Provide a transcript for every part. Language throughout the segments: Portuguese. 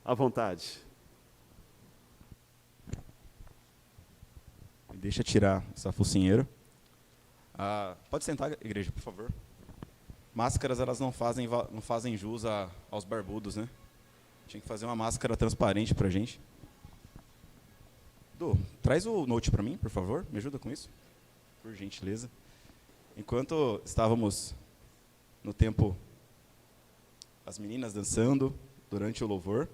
À vontade. Deixa eu tirar essa focinheira. Pode sentar, igreja, por favor. Máscaras, elas não fazem jus aos barbudos, né? Tinha que fazer uma máscara transparente pra gente. Du, traz o note para mim, por favor. Me ajuda com isso, por gentileza. Enquanto estávamos no tempo, as meninas dançando durante o louvor.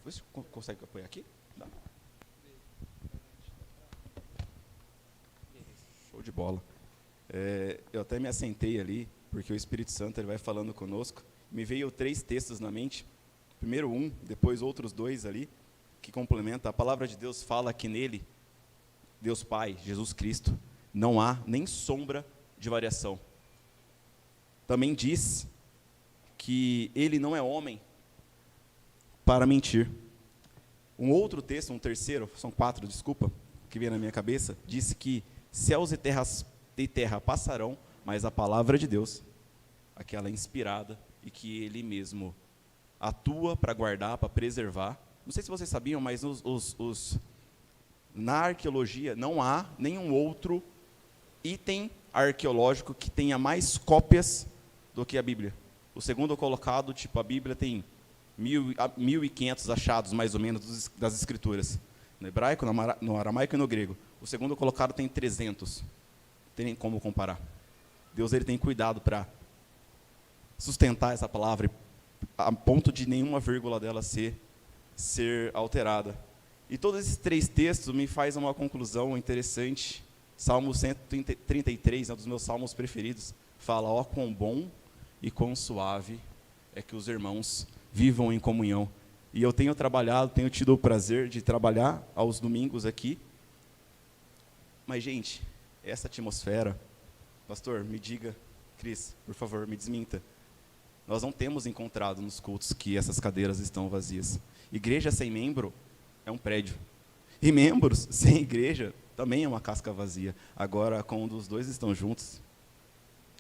Você consegue apoiar aqui? Dá. Show de bola. Eu até me assentei ali, porque o Espírito Santo ele vai falando conosco. Me veio 3 textos na mente. Primeiro um, depois outros 2 ali, que complementa. A palavra de Deus fala que nele, Deus Pai, Jesus Cristo, não há nem sombra de variação. Também diz que ele não é homem para mentir. Um outro texto, um terceiro, são 4, desculpa, que vem na minha cabeça, diz que céus e terra passarão, mas a palavra de Deus, aquela inspirada, e que ele mesmo atua para guardar, para preservar. Não sei se vocês sabiam, mas na arqueologia não há nenhum outro item arqueológico que tenha mais cópias do que a Bíblia. O segundo colocado, tipo, a Bíblia tem 1.500 achados, mais ou menos, das escrituras. No hebraico, no aramaico e no grego. O segundo colocado tem 300. Não tem nem como comparar. Deus ele tem cuidado para sustentar essa palavra a ponto de nenhuma vírgula dela ser alterada. E todos esses 3 textos me fazem uma conclusão interessante. Salmo 133, é um dos meus salmos preferidos. Fala, ó, quão bom e quão suave é que os irmãos vivam em comunhão. E eu tenho tido o prazer de trabalhar aos domingos aqui. Mas, gente, essa atmosfera, pastor, me diga, Cris, por favor, me desminta. Nós não temos encontrado nos cultos que essas cadeiras estão vazias. Igreja sem membro é um prédio. E membros sem igreja também é uma casca vazia. Agora, quando os dois estão juntos,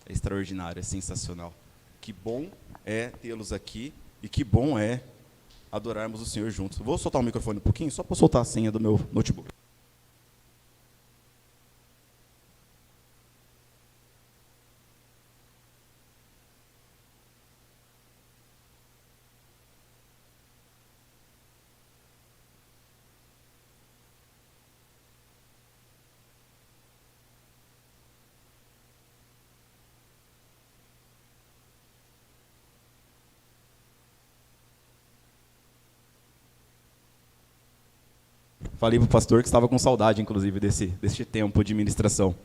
é extraordinário, é sensacional. Que bom é tê-los aqui e que bom é adorarmos o Senhor juntos. Vou soltar o microfone um pouquinho, só para soltar a senha do meu notebook. Falei para o pastor que estava com saudade, inclusive, deste tempo de ministração.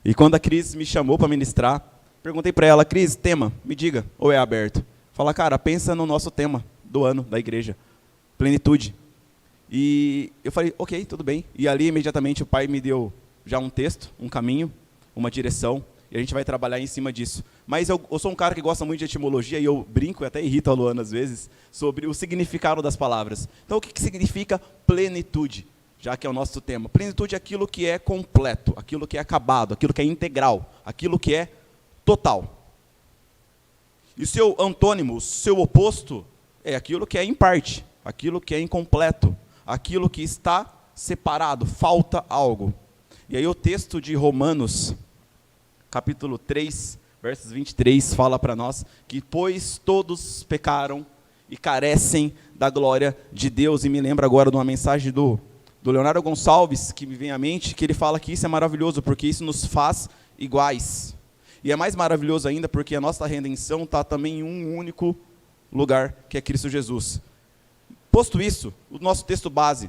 E quando a Cris me chamou para ministrar, perguntei para ela, Cris, tema, me diga, ou é aberto? Fala, cara, pensa no nosso tema do ano, da igreja, plenitude. E eu falei, ok, tudo bem. E ali, imediatamente, o pai me deu já um texto, um caminho, uma direção, e a gente vai trabalhar em cima disso. Mas eu sou um cara que gosta muito de etimologia, e eu brinco, e até irrito a Luana às vezes, sobre o significado das palavras. Então, o que significa plenitude? Já que é o nosso tema. Plenitude é aquilo que é completo, aquilo que é acabado, aquilo que é integral, aquilo que é total. E o seu antônimo, o seu oposto, é aquilo que é em parte, aquilo que é incompleto, aquilo que está separado, falta algo. E aí o texto de Romanos, capítulo 3, versos 23, fala para nós que, pois todos pecaram e carecem da glória de Deus. E me lembra agora de uma mensagem do Leonardo Gonçalves, que me vem à mente, que ele fala que isso é maravilhoso, porque isso nos faz iguais. E é mais maravilhoso ainda, porque a nossa redenção está também em um único lugar, que é Cristo Jesus. Posto isso, o nosso texto base,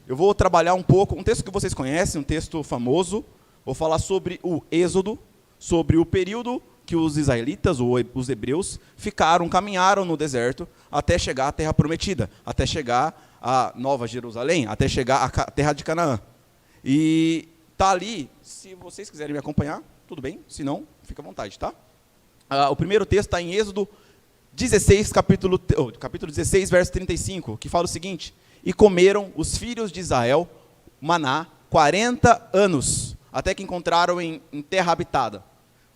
eu vou trabalhar um pouco, um texto que vocês conhecem, um texto famoso, vou falar sobre o Êxodo, sobre o período que os israelitas, ou os hebreus, caminharam no deserto, até chegar à terra prometida, até chegar a Nova Jerusalém, até chegar à terra de Canaã. E está ali, se vocês quiserem me acompanhar, tudo bem, se não, fica à vontade, tá? O primeiro texto está em Êxodo 16, capítulo 16, verso 35, que fala o seguinte, e comeram os filhos de Israel maná 40 anos, até que encontraram em terra habitada.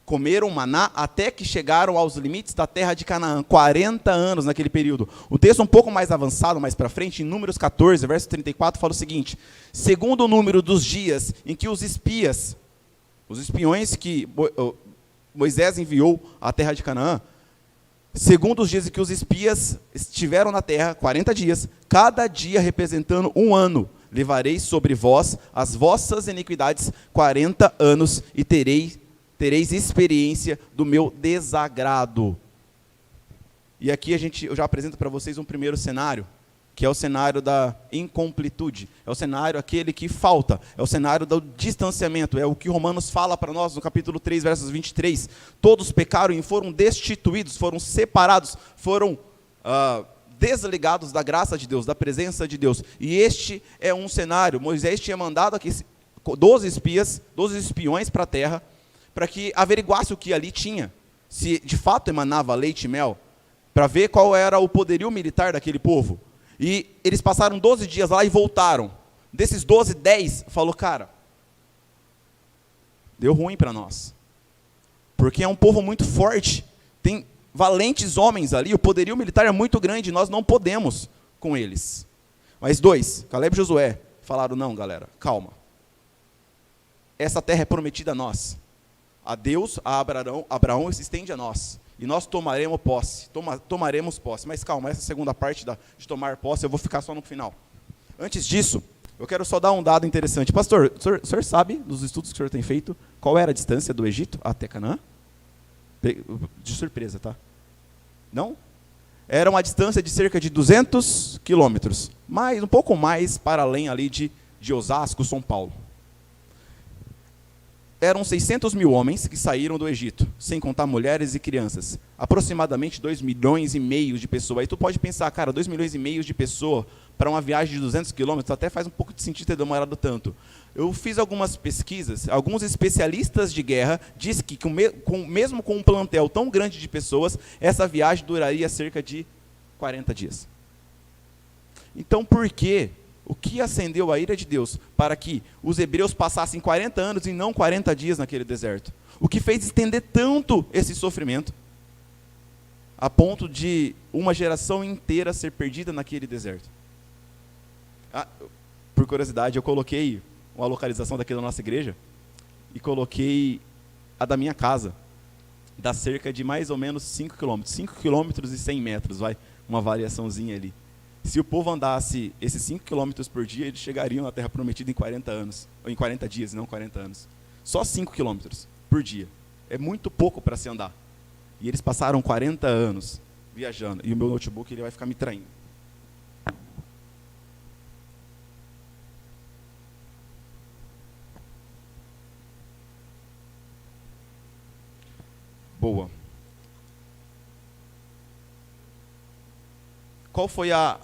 comeram maná até que chegaram aos limites da terra de Canaã. 40 anos naquele período. O texto um pouco mais avançado, mais para frente, em Números 14, verso 34, fala o seguinte: segundo o número dos dias em que os espiões que Moisés enviou à terra de Canaã, segundo os dias em que os espias estiveram na terra, 40 dias, cada dia representando um ano, levarei sobre vós as vossas iniquidades 40 anos e tereis experiência do meu desagrado. E aqui eu já apresento para vocês um primeiro cenário, que é o cenário da incompletude, é o cenário aquele que falta, é o cenário do distanciamento, é o que Romanos fala para nós no capítulo 3, versos 23, todos pecaram e foram destituídos, foram separados, foram desligados da graça de Deus, da presença de Deus, e este é um cenário. Moisés tinha mandado aqui 12 espiões para a terra, para que averiguasse o que ali tinha, se de fato emanava leite e mel, para ver qual era o poderio militar daquele povo. E eles passaram 12 dias lá e voltaram. Desses 12, 10 falou: cara, deu ruim para nós, porque é um povo muito forte, tem valentes homens ali, o poderio militar é muito grande, nós não podemos com eles. Mas 2, Caleb e Josué, falaram: não, galera, calma, essa terra é prometida a nós, a Deus, a Abraão se estende a nós, e nós tomaremos posse, mas calma, essa segunda parte de tomar posse, eu vou ficar só no final. Antes disso, eu quero só dar um dado interessante. Pastor, o senhor sabe, dos estudos que o senhor tem feito, qual era a distância do Egito até Canaã? De surpresa, tá? Não? Era uma distância de cerca de 200 quilômetros, um pouco mais para além ali de Osasco, São Paulo. Eram 600 mil homens que saíram do Egito, sem contar mulheres e crianças. Aproximadamente 2,5 milhões de pessoas. Aí tu pode pensar, cara, 2,5 milhões de pessoas para uma viagem de 200 quilômetros, até faz um pouco de sentido ter demorado tanto. Eu fiz algumas pesquisas, alguns especialistas de guerra dizem que mesmo com um plantel tão grande de pessoas, essa viagem duraria cerca de 40 dias. Então, por quê? O que acendeu a ira de Deus para que os hebreus passassem 40 anos e não 40 dias naquele deserto? O que fez estender tanto esse sofrimento, a ponto de uma geração inteira ser perdida naquele deserto? Por curiosidade, eu coloquei uma localização daqui da nossa igreja e coloquei a da minha casa. Dá cerca de mais ou menos 5 quilômetros. 5 quilômetros e 100 metros, uma variaçãozinha ali. Se o povo andasse esses 5 quilômetros por dia, eles chegariam na Terra Prometida em 40 anos, ou em 40 dias, não 40 anos. Só 5 quilômetros por dia. É muito pouco para se andar. E eles passaram 40 anos viajando. E o meu notebook ele vai ficar me traindo. Boa. Qual foi a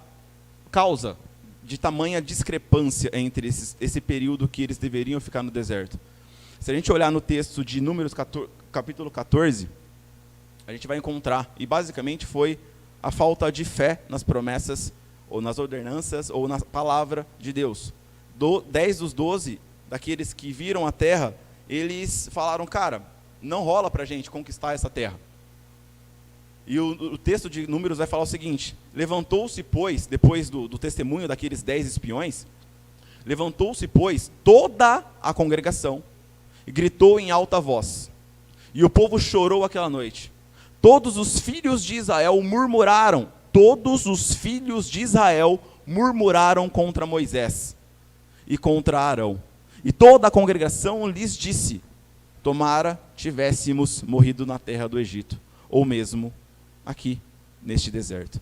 causa de tamanha discrepância entre esse período que eles deveriam ficar no deserto? Se a gente olhar no texto de Números capítulo 14, a gente vai encontrar, e basicamente foi a falta de fé nas promessas, ou nas ordenanças, ou na palavra de Deus. 10 dos 12, daqueles que viram a terra, eles falaram: cara, não rola para a gente conquistar essa terra. E o texto de Números vai falar o seguinte: levantou-se, pois, depois do testemunho daqueles 10 espiões, levantou-se, pois, toda a congregação e gritou em alta voz. E o povo chorou aquela noite. Todos os filhos de Israel murmuraram contra Moisés e contra Arão. E toda a congregação lhes disse: tomara tivéssemos morrido na terra do Egito, ou mesmo aqui, neste deserto.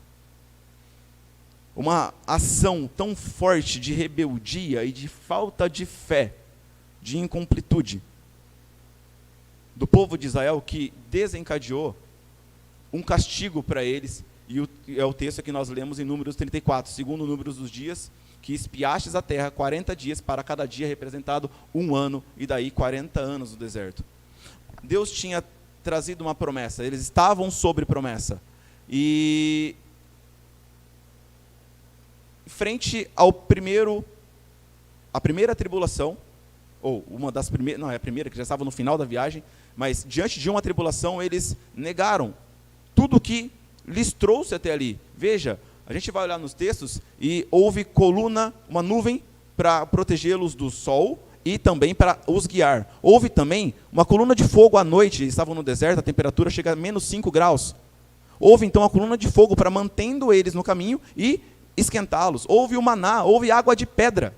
Uma ação tão forte de rebeldia e de falta de fé, de incompletude do povo de Israel, que desencadeou um castigo para eles, e é o texto que nós lemos em Números 34, segundo Números dos dias, que espiastes a terra 40 dias, para cada dia representado 1 ano, e daí 40 anos no deserto. Deus tinha trazido uma promessa, eles estavam sobre promessa, e frente à primeira tribulação, ou uma das primeiras, não, é a primeira, que já estava no final da viagem, mas diante de uma tribulação, eles negaram tudo que lhes trouxe até ali. Veja, a gente vai olhar nos textos e houve coluna, uma nuvem para protegê-los do sol e também para os guiar. Houve também uma coluna de fogo à noite, estavam no deserto, a temperatura chega a menos 5 graus. Houve então a coluna de fogo para mantendo eles no caminho e esquentá-los. Houve o maná, houve água de pedra.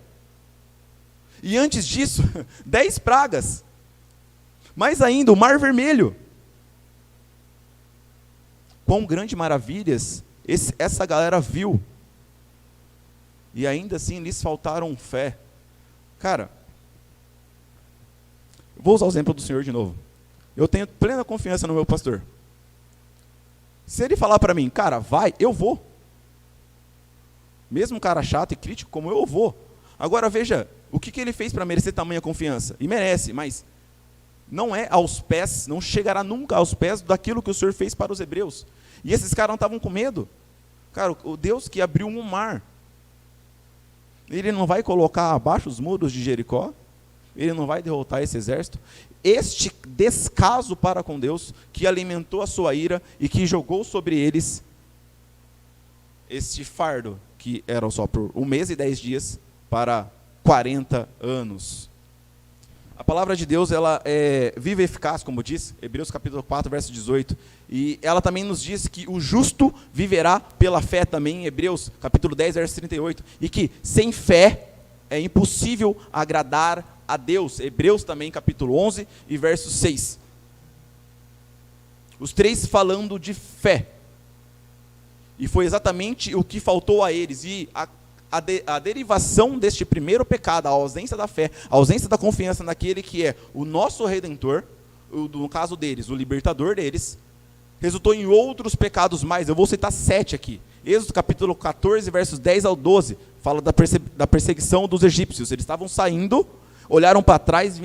E antes disso, 10 pragas. Mais ainda, o Mar Vermelho. Quão grandes maravilhas essa galera viu. E ainda assim lhes faltaram fé. Cara, vou usar o exemplo do Senhor de novo. Eu tenho plena confiança no meu pastor. Se ele falar para mim, cara, vai, eu vou. Mesmo um cara chato e crítico como eu vou. Agora veja, o que ele fez para merecer tamanha confiança? E merece, mas não é aos pés, não chegará nunca aos pés daquilo que o Senhor fez para os hebreus. E esses caras não estavam com medo. Cara, o Deus que abriu um mar, ele não vai colocar abaixo os muros de Jericó? Ele não vai derrotar esse exército? Este descaso para com Deus, que alimentou a sua ira e que jogou sobre eles este fardo, que era só por 1 mês e 10 dias, para 40 anos. A palavra de Deus, ela é viva e eficaz, como diz Hebreus capítulo 4, verso 18. E ela também nos diz que o justo viverá pela fé também, em Hebreus capítulo 10, verso 38. E que sem fé é impossível agradar a Deus. Hebreus também capítulo 11 e verso 6. Os três falando de fé. E foi exatamente o que faltou a eles. E a derivação deste primeiro pecado, a ausência da fé, a ausência da confiança naquele que é o nosso Redentor, no caso deles, o libertador deles, resultou em outros pecados mais. Eu vou citar 7 aqui. Êxodo capítulo 14, versos 10 ao 12, fala da perseguição dos egípcios. Eles estavam saindo, olharam para trás,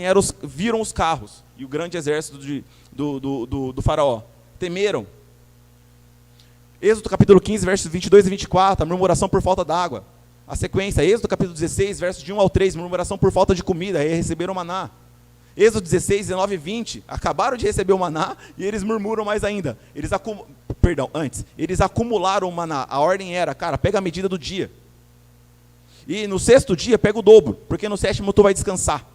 viram os carros e o grande exército do faraó. Temeram. Êxodo capítulo 15, versos 22 e 24, a murmuração por falta d'água. A sequência, Êxodo capítulo 16, versos de 1 ao 3, murmuração por falta de comida, aí receberam maná. Êxodo 16, 19 e 20, acabaram de receber o maná e eles murmuram mais ainda. Eles acumularam o maná. A ordem era, cara, pega a medida do dia. E no 6º dia, pega o dobro, porque no 7º tu vai descansar.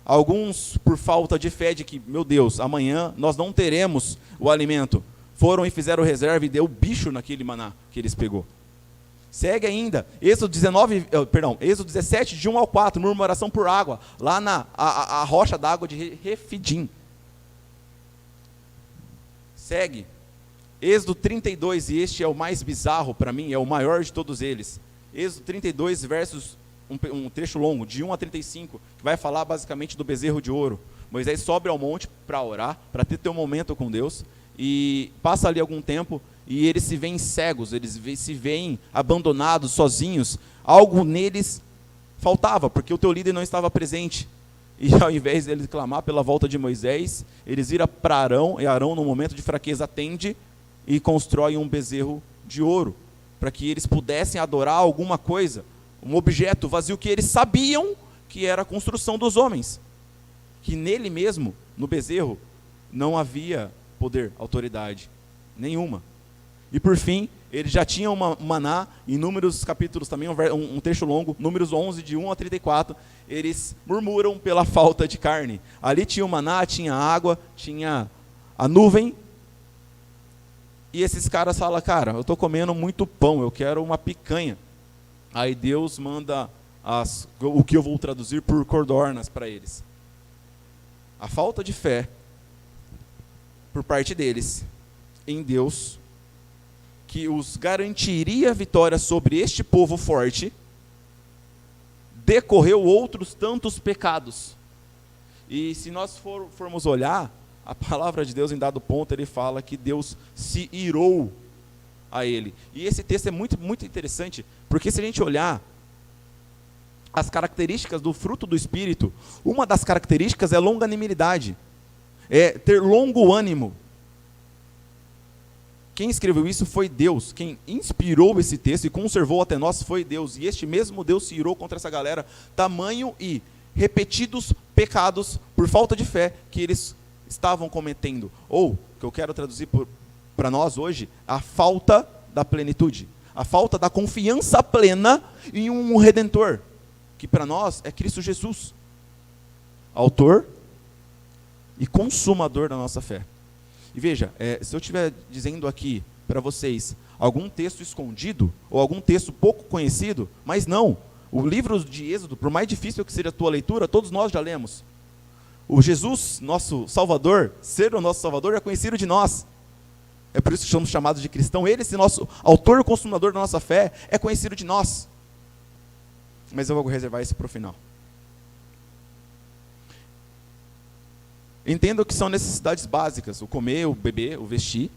Alguns, por falta de fé de que, meu Deus, amanhã nós não teremos o alimento, foram e fizeram reserva e deu bicho naquele maná que eles pegou. Segue ainda, Êxodo 17, de 1 ao 4, murmuração por água, lá na a rocha d'água de Refidim. Segue, Êxodo 32, e este é o mais bizarro para mim, é o maior de todos eles. Êxodo 32, versos, um trecho longo, de 1 a 35, que vai falar basicamente do bezerro de ouro. Moisés sobe ao monte para orar, para ter um momento com Deus, e passa ali algum tempo, e eles se veem cegos, eles se veem abandonados, sozinhos. Algo neles faltava, porque o teu líder não estava presente. E ao invés de eles clamar pela volta de Moisés, eles viram para Arão, e Arão, no momento de fraqueza, atende e constrói um bezerro de ouro, para que eles pudessem adorar alguma coisa, um objeto vazio que eles sabiam que era a construção dos homens, que nele mesmo, no bezerro, não havia poder, autoridade nenhuma. E por fim, eles já tinham maná, em Números capítulos também, um trecho longo, Números 11, de 1 a 34, eles murmuram pela falta de carne. Ali tinha o maná, tinha água, tinha a nuvem, e esses caras falam, cara, eu estou comendo muito pão, eu quero uma picanha. Aí Deus manda o que eu vou traduzir por codornas para eles. A falta de fé por parte deles em Deus, que os garantiria vitória sobre este povo forte, decorreu outros tantos pecados. E se nós formos olhar, a palavra de Deus em dado ponto, ele fala que Deus se irou a ele. E esse texto é muito, muito interessante, porque se a gente olhar as características do fruto do Espírito, uma das características é longanimidade, é ter longo ânimo. Quem escreveu isso foi Deus. Quem inspirou esse texto e conservou até nós foi Deus. E este mesmo Deus se irou contra essa galera, tamanho e repetidos pecados por falta de fé que eles estavam cometendo. Ou, que eu quero traduzir para nós hoje, a falta da plenitude. A falta da confiança plena em um Redentor, que para nós é Cristo Jesus, autor e consumador da nossa fé. E veja, se eu estiver dizendo aqui para vocês algum texto escondido, ou algum texto pouco conhecido, mas não, o livro de Êxodo, por mais difícil que seja a tua leitura, todos nós já lemos. O Jesus, nosso Salvador, ser o nosso Salvador, é conhecido de nós. É por isso que somos chamados de cristão. Ele, esse nosso autor e consumador da nossa fé, é conhecido de nós. Mas eu vou reservar isso para o final. Entendo que são necessidades básicas, o comer, o beber, o vestir.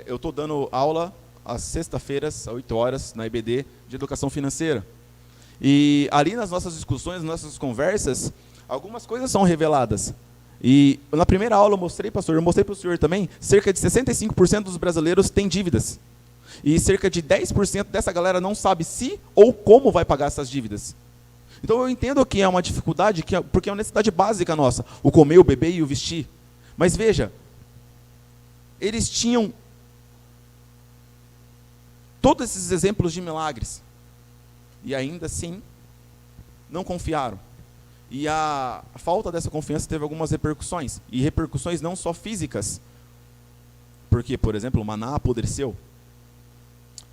Eu estou dando aula às sextas-feiras, às 8 horas, na EBD, de educação financeira. E ali nas nossas discussões, nas nossas conversas, algumas coisas são reveladas. E na primeira aula eu mostrei, pastor, eu mostrei para o senhor também, cerca de 65% dos brasileiros têm dívidas. E cerca de 10% dessa galera não sabe se ou como vai pagar essas dívidas. Então eu entendo que é uma dificuldade, porque é uma necessidade básica nossa, o comer, o beber e o vestir. Mas veja, eles tinham todos esses exemplos de milagres, e ainda assim não confiaram. E a falta dessa confiança teve algumas repercussões, e repercussões não só físicas, porque, por exemplo, o maná apodreceu,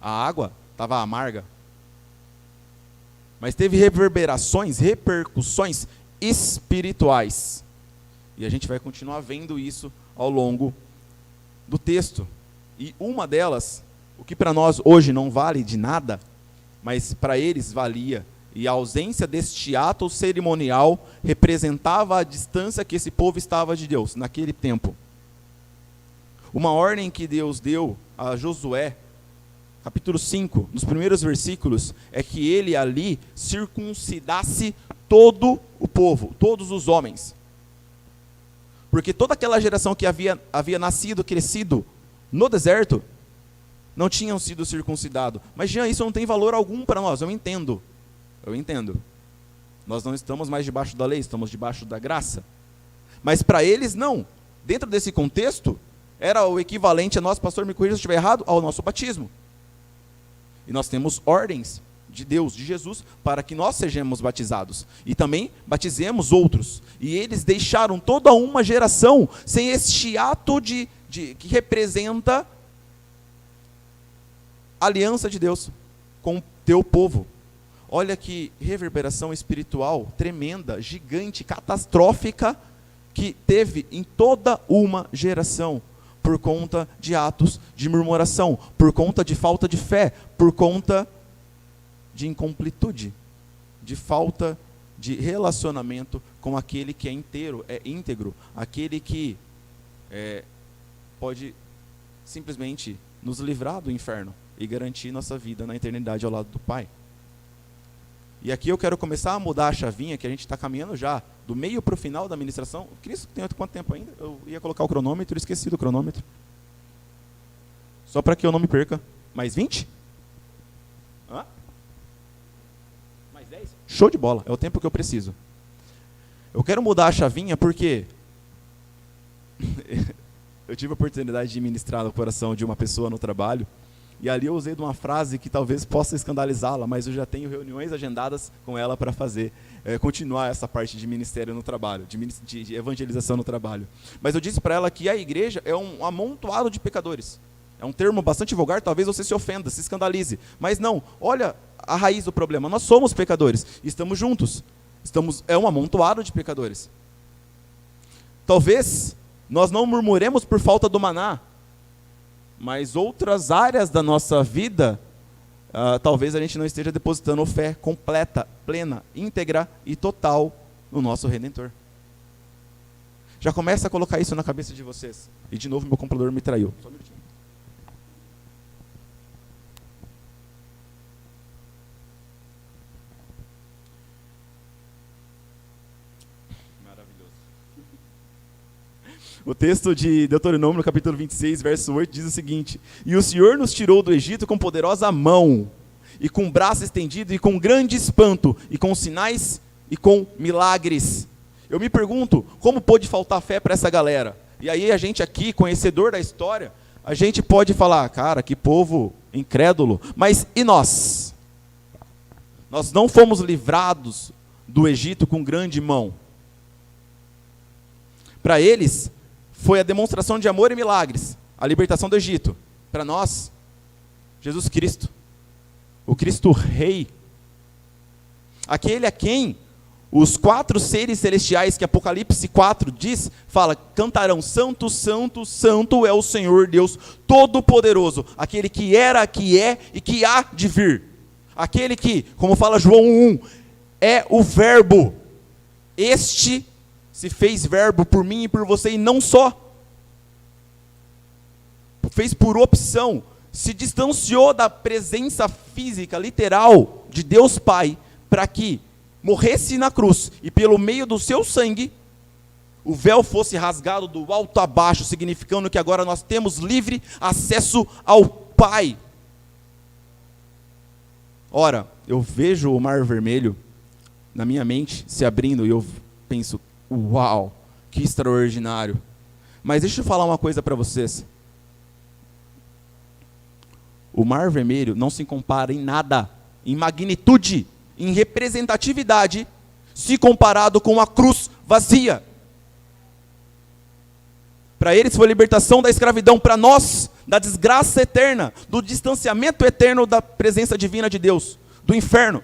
a água estava amarga, mas teve repercussões espirituais, e a gente vai continuar vendo isso ao longo do texto. E uma delas, o que para nós hoje não vale de nada, mas para eles valia, e a ausência deste ato cerimonial representava a distância que esse povo estava de Deus naquele tempo. Uma ordem que Deus deu a Josué, capítulo 5, nos primeiros versículos, é que ele ali circuncidasse todo o povo, todos os homens. Porque toda aquela geração que havia nascido, crescido no deserto, não tinham sido circuncidados. Mas, Jean, isso não tem valor algum para nós. Eu entendo. Nós não estamos mais debaixo da lei, estamos debaixo da graça. Mas para eles, não. Dentro desse contexto, era o equivalente a nós, pastor, me corrija se eu estiver errado, ao nosso batismo. E nós temos ordens de Deus, de Jesus, para que nós sejamos batizados. E também batizemos outros. E eles deixaram toda uma geração sem este ato que representa a aliança de Deus com o teu povo. Olha que reverberação espiritual tremenda, gigante, catastrófica, que teve em toda uma geração, por conta de atos de murmuração, por conta de falta de fé, por conta de incompletude, de falta de relacionamento com aquele que é inteiro, é íntegro, aquele que pode simplesmente nos livrar do inferno e garantir nossa vida na eternidade ao lado do Pai. E aqui eu quero começar a mudar a chavinha, que a gente está caminhando já do meio para o final da ministração. Cristo, tem quanto tempo ainda? Eu ia colocar o cronômetro, esqueci do cronômetro. Só para que eu não me perca. Mais 20? Hã? Mais 10? Show de bola, é o tempo que eu preciso. Eu quero mudar a chavinha porque eu tive a oportunidade de ministrar no coração de uma pessoa no trabalho. E ali eu usei de uma frase que talvez possa escandalizá-la, mas eu já tenho reuniões agendadas com ela para fazer, continuar essa parte de ministério no trabalho, de evangelização no trabalho. Mas eu disse para ela que a igreja é um amontoado de pecadores. É um termo bastante vulgar, talvez você se ofenda, se escandalize. Mas não, olha a raiz do problema. Nós somos pecadores, estamos juntos. É um amontoado de pecadores. Talvez nós não murmuremos por falta do maná, mas outras áreas da nossa vida, talvez a gente não esteja depositando fé completa, plena, íntegra e total no nosso Redentor. Já começa a colocar isso na cabeça de vocês. E de novo meu computador me traiu. Só um minutinho. O texto de Deuteronômio, no capítulo 26, verso 8, diz o seguinte: E o Senhor nos tirou do Egito com poderosa mão, e com braço estendido, e com grande espanto, e com sinais e com milagres. Eu me pergunto, como pôde faltar fé para essa galera? E aí a gente aqui, conhecedor da história, a gente pode falar, cara, que povo incrédulo. Mas e nós? Nós não fomos livrados do Egito com grande mão. Para eles, foi a demonstração de amor e milagres, a libertação do Egito. Para nós, Jesus Cristo, o Cristo Rei, aquele a quem os 4 seres celestiais que Apocalipse 4 diz, fala, cantarão, santo, santo, santo é o Senhor Deus Todo-Poderoso, aquele que era, que é e que há de vir. Aquele que, como fala João 1, é o verbo. Este se fez verbo por mim e por você, e não só. Fez por opção, se distanciou da presença física, literal, de Deus Pai, para que morresse na cruz, e pelo meio do seu sangue, o véu fosse rasgado do alto a baixo, significando que agora nós temos livre acesso ao Pai. Ora, eu vejo o Mar Vermelho na minha mente se abrindo, e eu penso, uau, que extraordinário. Mas deixa eu falar uma coisa para vocês. O Mar Vermelho não se compara em nada, em magnitude, em representatividade, se comparado com a cruz vazia. Para eles foi a libertação da escravidão, para nós, da desgraça eterna, do distanciamento eterno da presença divina de Deus, do inferno,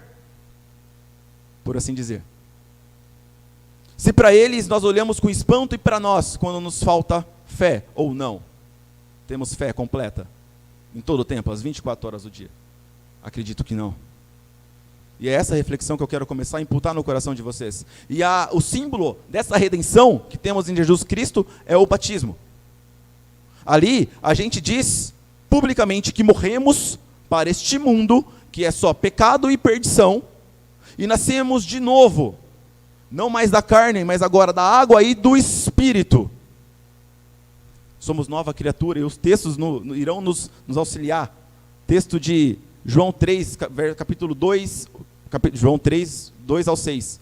por assim dizer. Se para eles nós olhamos com espanto, e para nós, quando nos falta fé ou não, temos fé completa, em todo o tempo, às 24 horas do dia? Acredito que não. E é essa reflexão que eu quero começar a imputar no coração de vocês. E o símbolo dessa redenção que temos em Jesus Cristo é o batismo. Ali a gente diz publicamente que morremos para este mundo, que é só pecado e perdição, e nascemos de novo, não mais da carne, mas agora da água e do Espírito. Somos nova criatura, e os textos irão nos auxiliar. Texto de João 3, capítulo 2, João 3, 2 ao 6.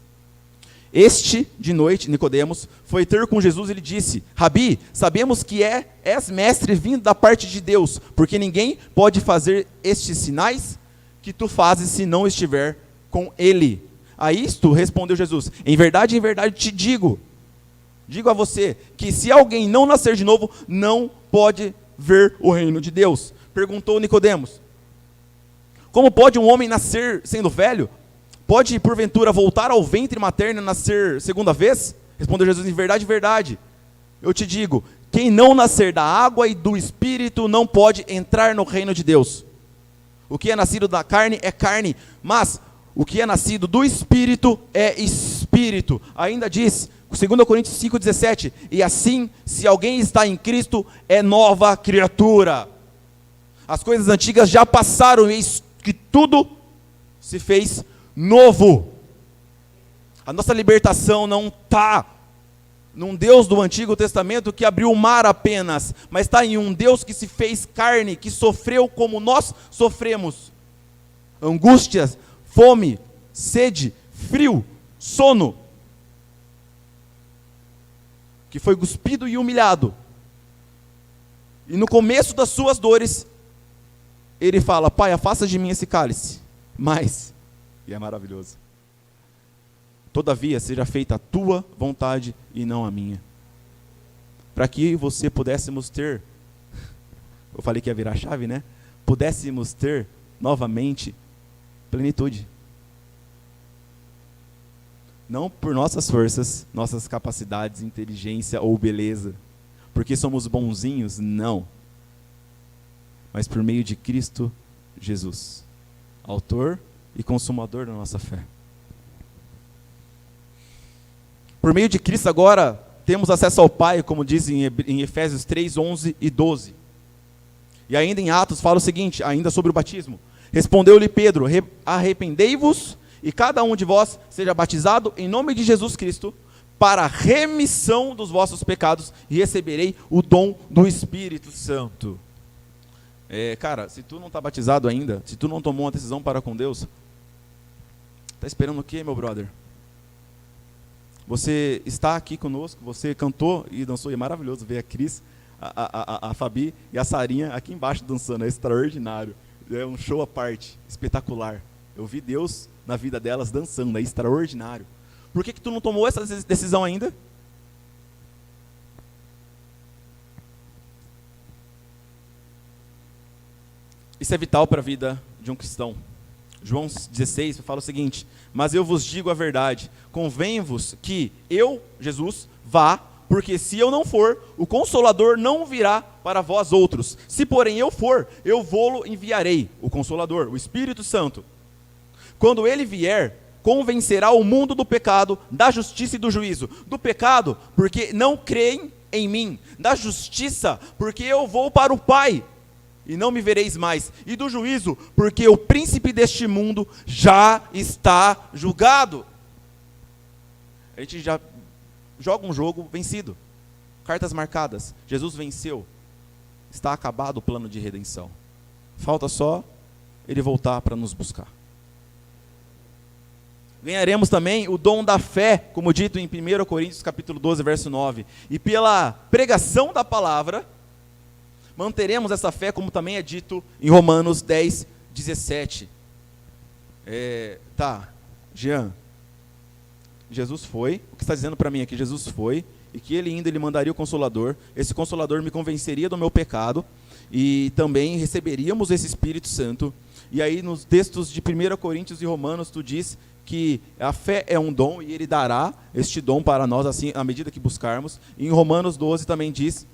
Este, de noite, Nicodemos, foi ter com Jesus e lhe disse, Rabi, sabemos que és mestre vindo da parte de Deus, porque ninguém pode fazer estes sinais que tu fazes se não estiver com ele. A isto respondeu Jesus, em verdade te digo a você, que se alguém não nascer de novo, não pode ver o reino de Deus. Perguntou Nicodemos, como pode um homem nascer sendo velho? Pode, porventura, voltar ao ventre materno e nascer segunda vez? Respondeu Jesus, em verdade, eu te digo, quem não nascer da água e do Espírito não pode entrar no reino de Deus. O que é nascido da carne é carne, mas o que é nascido do Espírito é Espírito. Ainda diz, 2 Coríntios 5,17, e assim, se alguém está em Cristo, é nova criatura. As coisas antigas já passaram, e eis que tudo se fez novo. A nossa libertação não está num Deus do Antigo Testamento que abriu o mar apenas, mas está em um Deus que se fez carne, que sofreu como nós sofremos. Angústias, fome, sede, frio, sono. Que foi cuspido e humilhado. E no começo das suas dores, ele fala, Pai, afasta de mim esse cálice. Mas, e é maravilhoso, todavia seja feita a tua vontade e não a minha. Para que você pudéssemos ter, eu falei que ia virar a chave, né? Pudéssemos ter novamente plenitude. Não por nossas forças, nossas capacidades, inteligência ou beleza, porque somos bonzinhos, não. Mas por meio de Cristo Jesus, autor e consumador da nossa fé. Por meio de Cristo agora temos acesso ao Pai, como diz em Efésios 3, 11 e 12. E ainda em Atos fala o seguinte, ainda sobre o batismo. Respondeu-lhe Pedro, arrependei-vos e cada um de vós seja batizado em nome de Jesus Cristo para a remissão dos vossos pecados e receberei o dom do Espírito Santo. Cara, se tu não está batizado ainda, se tu não tomou uma decisão para com Deus, está esperando o quê, meu brother? você está aqui conosco, você cantou e dançou, e é maravilhoso ver a Cris, a Fabi e a Sarinha aqui embaixo dançando, é extraordinário, é um show à parte, espetacular. Eu vi Deus na vida delas dançando, é extraordinário. Por que tu não tomou essa decisão ainda? Isso é vital para a vida de um cristão. João 16 fala o seguinte: mas eu vos digo a verdade, convém-vos que eu, Jesus, vá, porque se eu não for, o Consolador não virá para vós outros. Se porém eu for, eu vou-lo enviarei, o Consolador, o Espírito Santo. Quando ele vier, convencerá o mundo do pecado, da justiça e do juízo. Do pecado, porque não creem em mim. Da justiça, porque eu vou para o Pai e não me vereis mais. E do juízo, porque o príncipe deste mundo já está julgado. A gente já joga um jogo vencido. Cartas marcadas. Jesus venceu. Está acabado o plano de redenção. Falta só ele voltar para nos buscar. Ganharemos também o dom da fé, como dito em 1 Coríntios capítulo 12, verso 9. E pela pregação da palavra, manteremos essa fé, como também é dito em Romanos 10, 17. Jean, Jesus foi, o que está dizendo para mim aqui? Jesus foi, e que ele indo, ele mandaria o Consolador, esse Consolador me convenceria do meu pecado, e também receberíamos esse Espírito Santo. E aí nos textos de 1 Coríntios e Romanos, tu diz que a fé é um dom, e ele dará este dom para nós, assim, à medida que buscarmos. E em Romanos 12 também diz,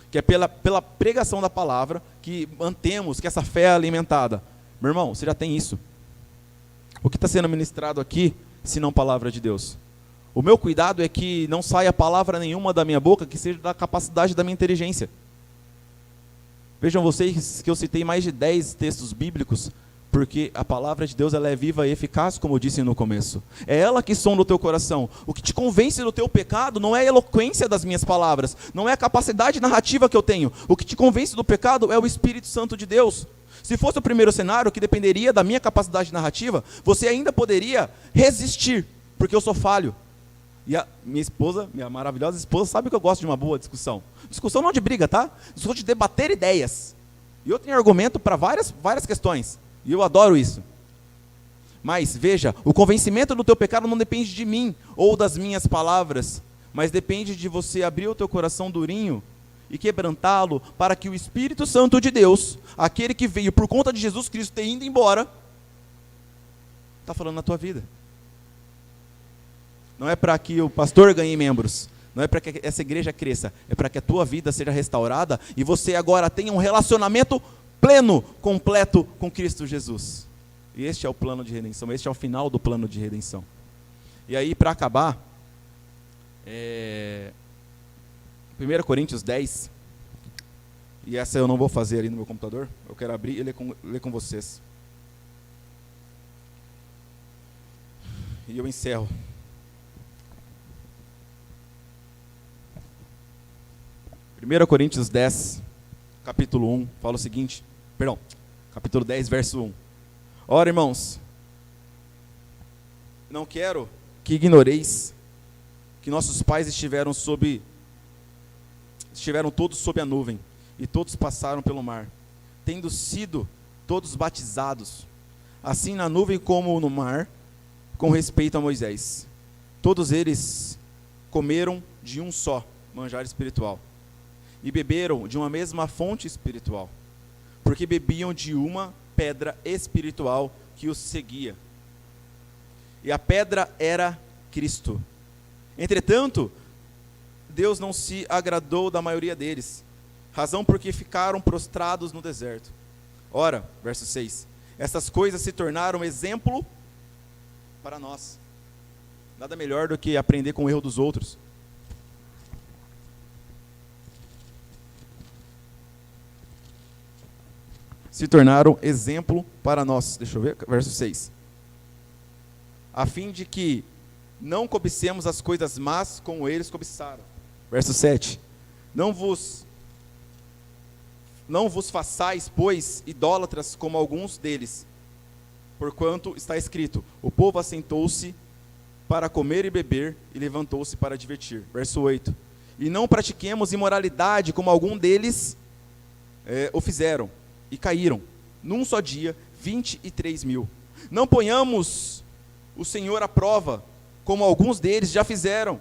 que é pela pregação da palavra que mantemos, que essa fé é alimentada. Meu irmão, você já tem isso. O que está sendo ministrado aqui, se não palavra de Deus? O meu cuidado é que não saia palavra nenhuma da minha boca que seja da capacidade da minha inteligência. Vejam vocês que eu citei mais de 10 textos bíblicos, porque a palavra de Deus ela é viva e eficaz, como eu disse no começo. É ela que sonda o teu coração. O que te convence do teu pecado não é a eloquência das minhas palavras, não é a capacidade narrativa que eu tenho. O que te convence do pecado é o Espírito Santo de Deus. Se fosse o primeiro cenário, que dependeria da minha capacidade narrativa, você ainda poderia resistir, porque eu sou falho. E a minha esposa, minha maravilhosa esposa, sabe que eu gosto de uma boa discussão. Discussão não de briga, tá? Discussão de debater ideias. E eu tenho argumento para várias questões. E eu adoro isso. Mas, veja, o convencimento do teu pecado não depende de mim ou das minhas palavras, mas depende de você abrir o teu coração durinho e quebrantá-lo para que o Espírito Santo de Deus, aquele que veio por conta de Jesus Cristo ter ido embora, está falando na tua vida. Não é para que o pastor ganhe membros, não é para que essa igreja cresça, é para que a tua vida seja restaurada e você agora tenha um relacionamento pleno, completo com Cristo Jesus. E este é o plano de redenção, este é o final do plano de redenção. E aí, para acabar, 1 Coríntios 10, e essa eu não vou fazer ali no meu computador, eu quero abrir e ler com vocês. E eu encerro. Primeira Coríntios 10, capítulo 1, fala o seguinte, capítulo 10, verso 1. Ora, irmãos, não quero que ignoreis que nossos pais estiveram todos sob a nuvem, e todos passaram pelo mar, tendo sido todos batizados, assim na nuvem como no mar, com respeito a Moisés. Todos eles comeram de um só manjar espiritual, e beberam de uma mesma fonte espiritual, porque bebiam de uma pedra espiritual que os seguia. E a pedra era Cristo. Entretanto, Deus não se agradou da maioria deles, razão porque ficaram prostrados no deserto. Ora, verso 6, essas coisas se tornaram exemplo para nós. Nada melhor do que aprender com o erro dos outros. Se tornaram exemplo para nós. Deixa eu ver, verso 6. A fim de que não cobicemos as coisas más como eles cobiçaram. Verso 7. Não vos façais, pois, idólatras como alguns deles, porquanto está escrito, o povo assentou-se para comer e beber, e levantou-se para divertir. Verso 8. E não pratiquemos imoralidade, como algum deles o fizeram, e caíram, num só dia, 23.000. Não ponhamos o Senhor à prova, como alguns deles já fizeram,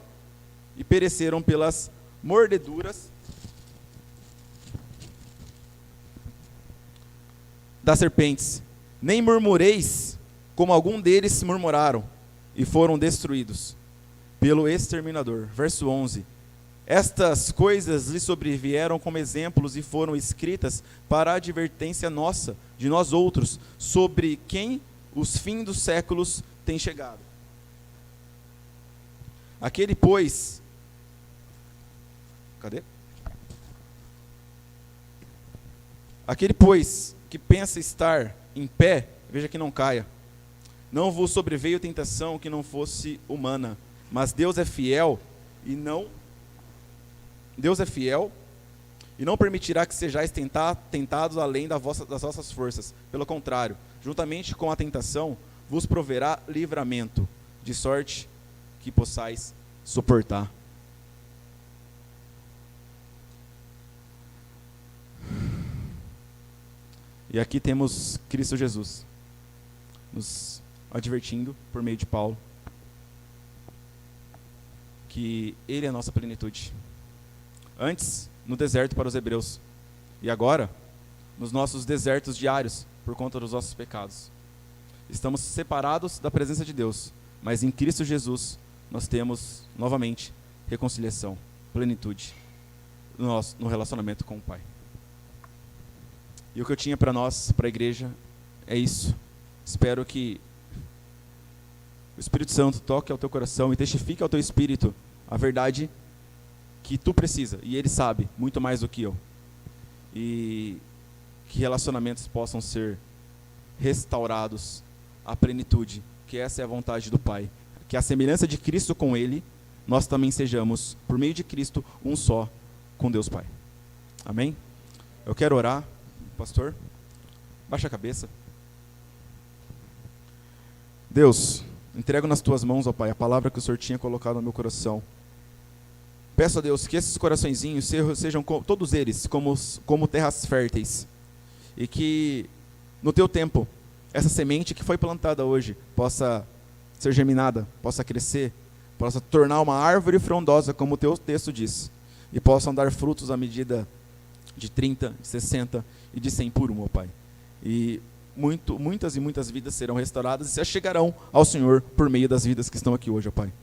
e pereceram pelas mordeduras das serpentes. Nem murmureis, como algum deles murmuraram, e foram destruídos pelo exterminador. Verso 11. Estas coisas lhe sobrevieram como exemplos e foram escritas para a advertência nossa, de nós outros, sobre quem os fins dos séculos têm chegado. Aquele, pois... Cadê? Aquele, pois, que pensa estar em pé, veja que não caia. Não vos sobreveio tentação que não fosse humana, mas Deus é fiel e não permitirá que sejais tentados além das vossas forças. Pelo contrário, juntamente com a tentação, vos proverá livramento, de sorte que possais suportar. E aqui temos Cristo Jesus, nos advertindo, por meio de Paulo, que Ele é a nossa plenitude. Antes, no deserto para os hebreus, e agora, nos nossos desertos diários, por conta dos nossos pecados. Estamos separados da presença de Deus, mas em Cristo Jesus, nós temos, novamente, reconciliação, plenitude, no relacionamento com o Pai. E o que eu tinha para nós, para a igreja, é isso. Espero que o Espírito Santo toque ao teu coração e testifique ao teu espírito a verdade que tu precisa, e Ele sabe muito mais do que eu. E que relacionamentos possam ser restaurados à plenitude, que essa é a vontade do Pai. Que a semelhança de Cristo com Ele, nós também sejamos, por meio de Cristo, um só com Deus Pai. Amém? Eu quero orar. Pastor, baixa a cabeça. Deus, entrego nas tuas mãos, ó Pai, a palavra que o Senhor tinha colocado no meu coração. Peço a Deus que esses coraçõezinhos sejam todos eles como terras férteis, e que no teu tempo essa semente que foi plantada hoje possa ser germinada, possa crescer, possa tornar uma árvore frondosa, como o teu texto diz, e possam dar frutos à medida de 30, de 60 e de 100 por um, ó Pai. E muitas e muitas vidas serão restauradas e se chegarão ao Senhor por meio das vidas que estão aqui hoje, ó Pai.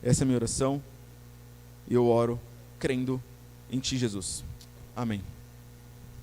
Essa é a minha oração e eu oro crendo em Ti, Jesus. Amém.